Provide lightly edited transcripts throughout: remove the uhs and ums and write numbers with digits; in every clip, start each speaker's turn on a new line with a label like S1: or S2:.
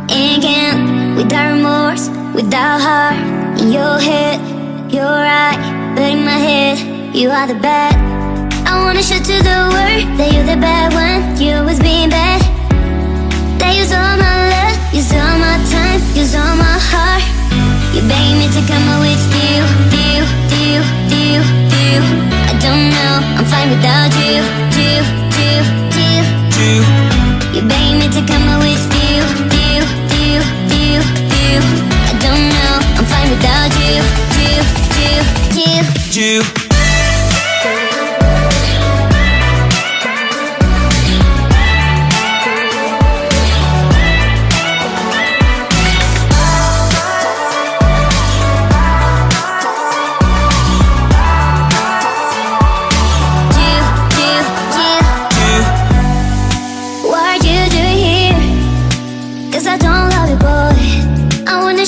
S1: and can't. Without remorse, without heart. In your head, you're right, but in my head, you are the bad. I wanna show to the world that you're the bad one. You always being bad. That use all my love, use all my time, use all my heart. You beg me to come out with you. I don't know, I'm fine without you. You beg me to come out with you. I don't know, I'm fine without you.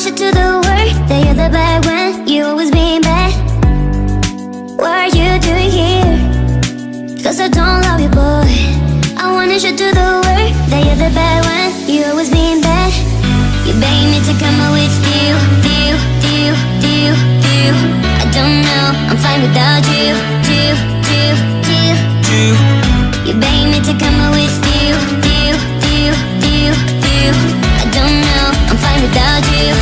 S1: To the world that you're the bad one. You always being bad. What are you doing here? Cause I don't love you, boy. I wanna show to the world that you're the bad one. You always being bad. You beg me to come out with you. I don't know, I'm fine without you. You beg me to come out with you. I don't know, I'm fine without you.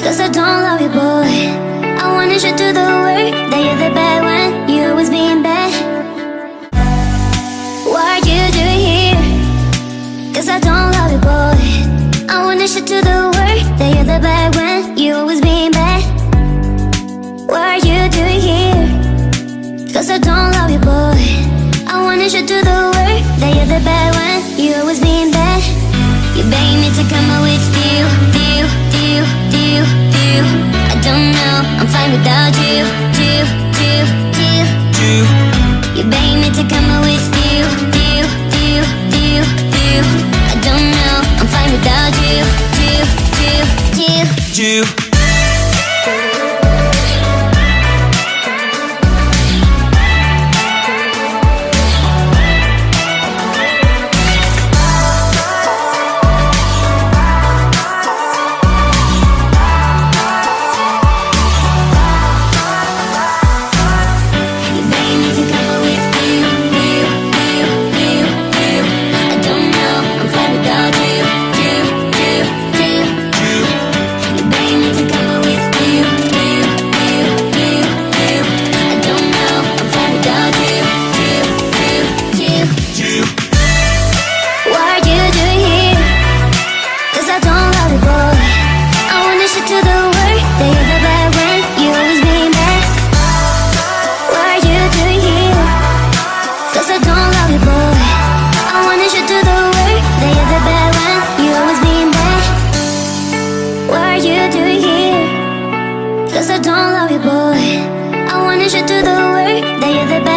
S1: Cause I don't love you, boy. I wanna show to the world that you're the bad one. You always being bad. What are you doing here? Cause I don't love you, boy. I wanna show to the world that you're the bad one. You always being bad. What are you doing here? Cause I don't love you, boy. I wanna show to the world that you're the bad one. You always being bad. You beg me to come out with you. I don't know, I'm fine without you. You beg me to come out with you. I don't know, I'm fine without you. Cause I don't love you, boy. I wanna show to the world that you're the best.